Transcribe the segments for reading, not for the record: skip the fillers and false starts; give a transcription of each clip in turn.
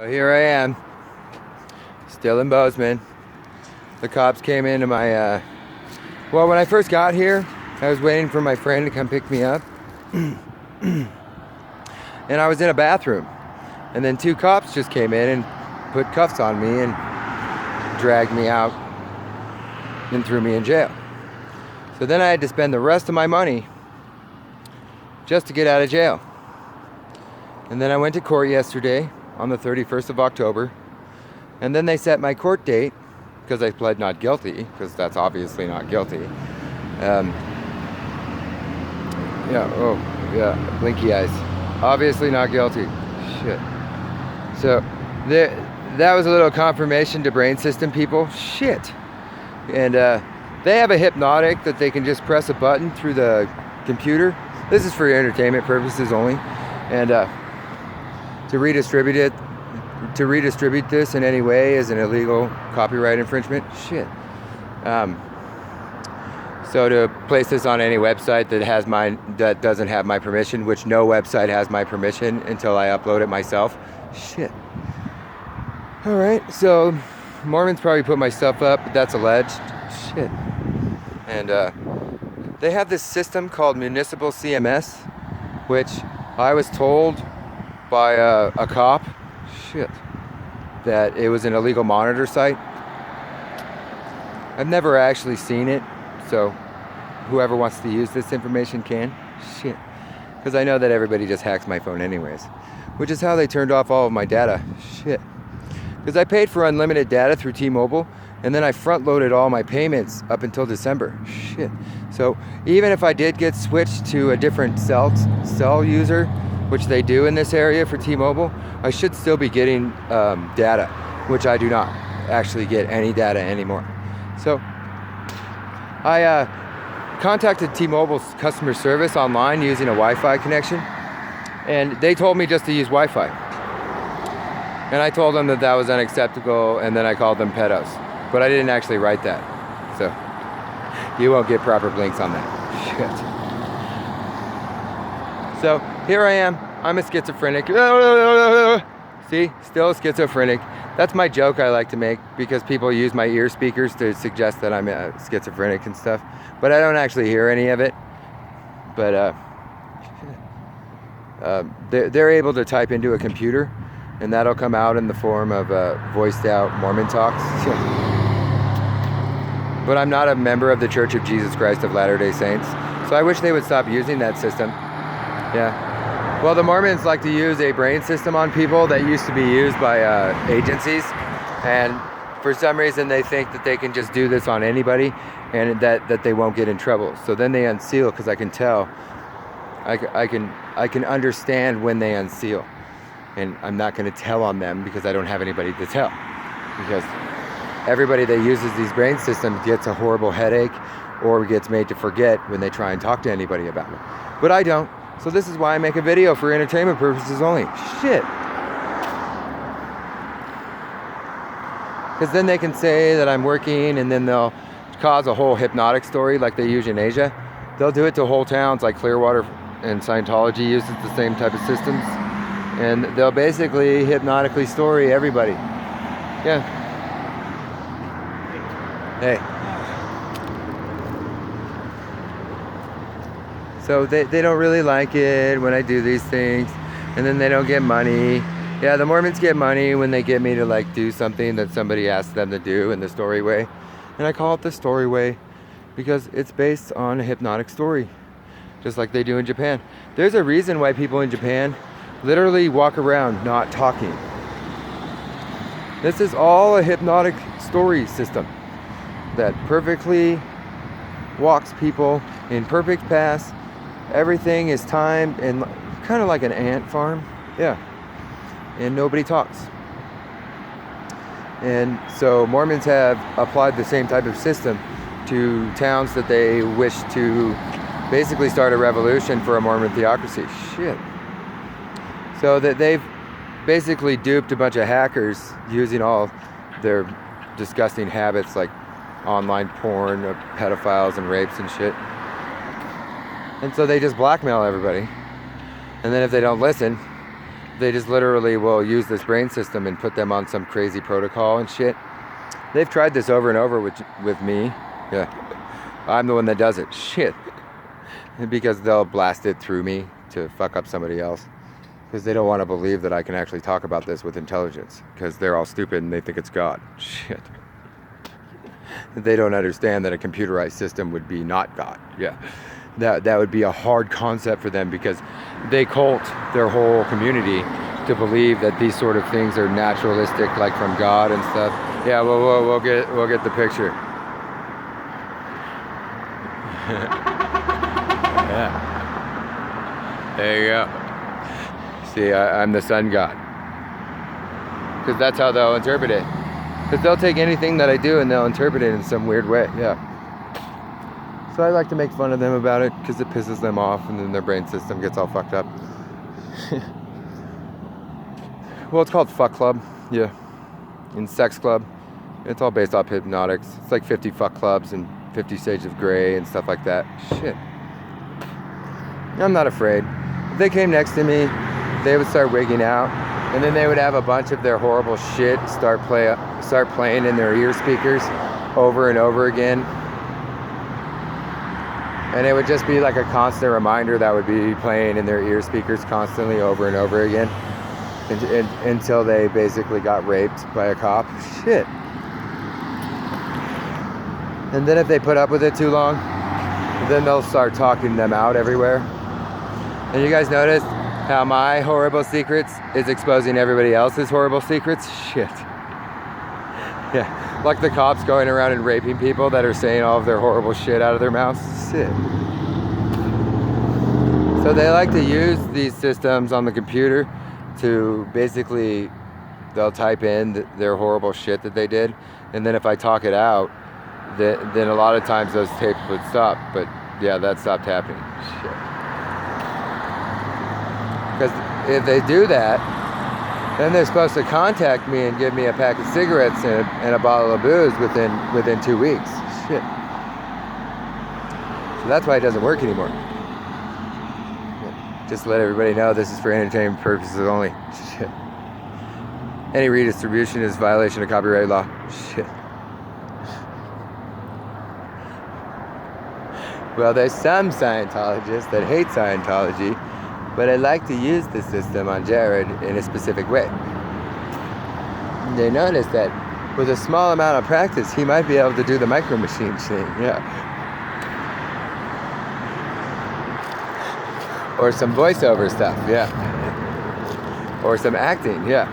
So here I am, still in Bozeman. The cops came into my, well, when I first got here, I was waiting for my friend to come pick me up. And I was in a bathroom. And then two cops just came in and put cuffs on me and dragged me out and threw me in jail. So then I had to spend the rest of my money just to get out of jail. And then I went to court yesterday on the 31st of October. And then they set my court date, because I pled not guilty, because that's obviously not guilty. Blinky eyes. Obviously not guilty. Shit. So that was a little confirmation to brain system people. Shit. And they have a Hypnotic that they can just press a button through the computer. This is for entertainment purposes only. And to redistribute this in any way is an illegal copyright infringement. Shit. So to place this on any website that doesn't have my permission, which no website has my permission until I upload it myself. Shit. All right. So Mormons probably put my stuff up, but that's alleged. Shit. And they have this system called municipal CMS, which I was told by a cop, that it was an illegal monitor site. I've never actually seen it, so whoever wants to use this information can. Shit. Because I know that everybody just hacks my phone anyways, which is how they turned off all of my data. Shit. Because I paid for unlimited data through T-Mobile, and then I front-loaded all my payments up until December. Shit. So even if I did get switched to a different cell user, which they do in this area for T-Mobile, I should still be getting data, which I do not actually get any data anymore. So I contacted T-Mobile's customer service online using a Wi-Fi connection, and they told me just to use Wi-Fi. And I told them that that was unacceptable, and then I called them pedos. But I didn't actually write that, so you won't get proper blinks on that. Shit. So here I am. I'm a schizophrenic. See, still schizophrenic. That's my joke I like to make, because people use my ear speakers to suggest that I'm schizophrenic and stuff. But I don't actually hear any of it. But they're able to type into a computer, and that'll come out in the form of voiced out Mormon talks. But I'm not a member of the Church of Jesus Christ of Latter-day Saints, so I wish they would stop using that system. Yeah. Well, the Mormons like to use a brain system on people that used to be used by agencies, and for some reason they think that they can just do this on anybody, and that they won't get in trouble. So then they unseal, because I can tell, I can understand when they unseal, and I'm not going to tell on them because I don't have anybody to tell, because everybody that uses these brain systems gets a horrible headache or gets made to forget when they try and talk to anybody about it. But I don't. So this is why I make a video for entertainment purposes only. Shit. Because then they can say that I'm working, and then they'll cause a whole hypnotic story like they use in Asia. They'll do it to whole towns, like Clearwater and Scientology uses the same type of systems. And they'll basically hypnotically story everybody. Yeah. Hey. So they don't really like it when I do these things, and then they don't get money. Yeah, the Mormons get money when they get me to like do something that somebody asked them to do in the story way. And I call it the story way because it's based on a hypnotic story, just like they do in Japan. There's a reason why people in Japan literally walk around not talking. This is all a hypnotic story system that perfectly walks people in perfect paths. Everything is timed, and kind of like an ant farm. Yeah. And nobody talks. And so Mormons have applied the same type of system to towns that they wish to basically start a revolution for a Mormon theocracy. Shit. So that they've basically duped a bunch of hackers using all their disgusting habits like online porn of pedophiles and rapes and shit. And so they just blackmail everybody. And then if they don't listen, they just literally will use this brain system and put them on some crazy protocol and shit. They've tried this over and over with me. Yeah, I'm the one that does it. Shit. Because they'll blast it through me to fuck up somebody else. Because they don't want to believe that I can actually talk about this with intelligence. Because they're all stupid and they think it's God. Shit. They don't understand that a computerized system would be not God. Yeah. That would be a hard concept for them, because they cult their whole community to believe that these sort of things are naturalistic, like from God and stuff. Yeah, we'll get the picture. Yeah. There you go. See, I'm the sun god. Because that's how they'll interpret it. Because they'll take anything that I do and they'll interpret it in some weird way. Yeah. So I like to make fun of them about it because it pisses them off, and then their brain system gets all fucked up. Well, it's called Fuck Club. Yeah. And Sex Club. It's all based off Hypnotics. It's like 50 fuck clubs and 50 Shades of Grey and stuff like that. Shit. I'm not afraid. If they came next to me, they would start wigging out, and then they would have a bunch of their horrible shit start playing in their ear speakers over and over again. And it would just be like a constant reminder that would be playing in their ear speakers constantly over and over again until they basically got raped by a cop. Shit. And then if they put up with it too long, then they'll start talking them out everywhere. And you guys notice how my horrible secrets is exposing everybody else's horrible secrets? Shit. Yeah. Like the cops going around and raping people that are saying all of their horrible shit out of their mouths. Shit. So they like to use these systems on the computer to basically, they'll type in their horrible shit that they did, and then if I talk it out, then a lot of times those tapes would stop. But yeah, that stopped happening. Shit. Because if they do that, then they're supposed to contact me and give me a pack of cigarettes and a bottle of booze within 2 weeks. Shit. So that's why it doesn't work anymore. Just let everybody know this is for entertainment purposes only. Shit. Any redistribution is violation of copyright law. Shit. Well, there's some Scientologists that hate Scientology, but I like to use the system on Jared in a specific way. They notice that with a small amount of practice, he might be able to do the micro machine thing, yeah. Or some voiceover stuff, yeah. Or some acting, yeah.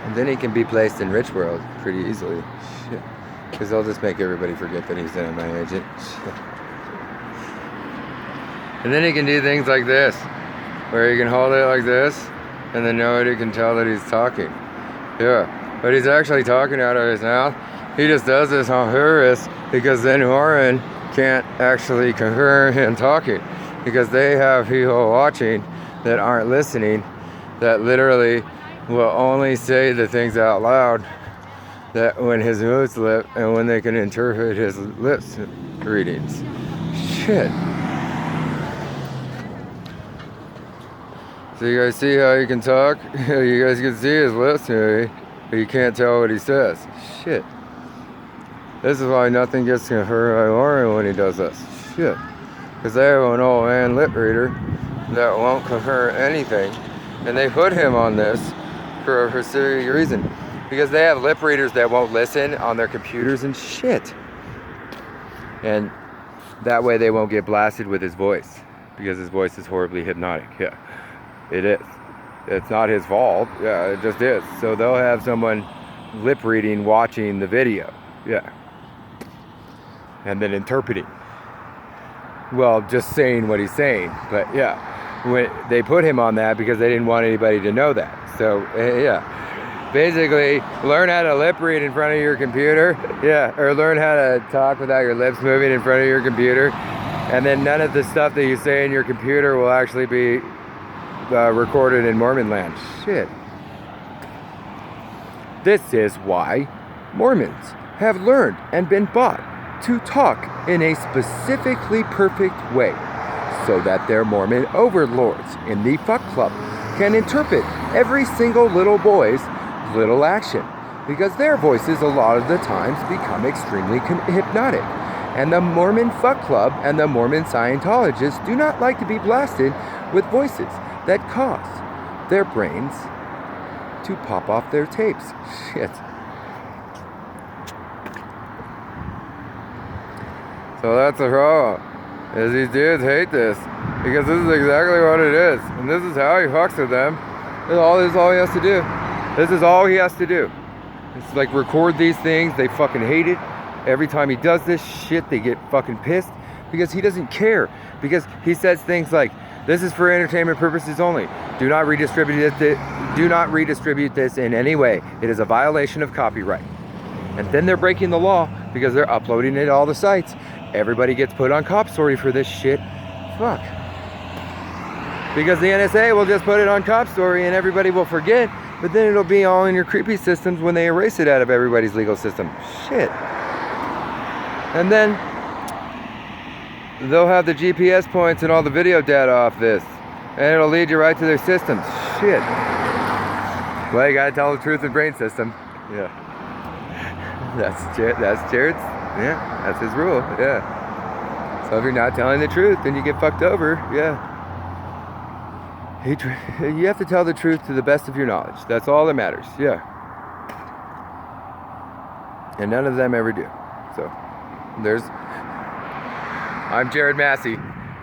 And then he can be placed in Rich World pretty easily. Shit. Because they'll just make everybody forget that he's an NMI agent. Shit. And then he can do things like this, where he can hold it like this, and then nobody can tell that he's talking. Yeah, but he's actually talking out of his mouth. He just does this on purpose because then Warren can't actually cohere him talking, because they have people watching that aren't listening, that literally will only say the things out loud that when his moves slip and when they can interpret his lips readings. Shit. So you guys see how he can talk? You guys can see his lips moving, but you can't tell what he says. Shit. This is why nothing gets conferred by Warren when he does this. Shit. Because they have an old man lip reader that won't confer anything. And they put him on this for a specific reason. Because they have lip readers that won't listen on their computers and shit. And that way they won't get blasted with his voice. Because his voice is horribly hypnotic. Yeah. It is. It's not his fault. Yeah, it just is. So they'll have someone lip reading, watching the video. Yeah. And then interpreting. Well, just saying what he's saying. But yeah, when they put him on that because they didn't want anybody to know that. So yeah. Basically, learn how to lip read in front of your computer. Yeah. Or learn how to talk without your lips moving in front of your computer. And then none of the stuff that you say in your computer will actually be recorded in Mormon land. Shit. This is why Mormons have learned and been bought to talk in a specifically perfect way, so that their Mormon overlords in the fuck club can interpret every single little boy's little action, because their voices a lot of the times become extremely hypnotic. And the Mormon fuck club and the Mormon Scientologists do not like to be blasted with voices that cause their brains to pop off their tapes. Shit. So that's the problem, is these dudes hate this, because this is exactly what it is, and this is how he fucks with them. This is all he has to do. This is all he has to do. It's like record these things. They fucking hate it. Every time he does this shit, they get fucking pissed, because he doesn't care, because he says things like, this is for entertainment purposes only. Do not redistribute this in any way. It is a violation of copyright. And then they're breaking the law because they're uploading it to all the sites. Everybody gets put on cop story for this shit. Fuck. Because the NSA will just put it on cop story and everybody will forget, but then it'll be all in your creepy systems when they erase it out of everybody's legal system. Shit. And then they'll have the GPS points and all the video data off this, and it'll lead you right to their systems. Shit. Well, you gotta tell the truth in brain system. Yeah. That's Jared's. Yeah, that's his rule. Yeah. So if you're not telling the truth, then you get fucked over. Yeah. You have to tell the truth to the best of your knowledge. That's all that matters. Yeah. And none of them ever do. So I'm Jared Massie,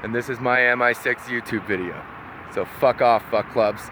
and this is my MI6 YouTube video. So fuck off, fuck clubs.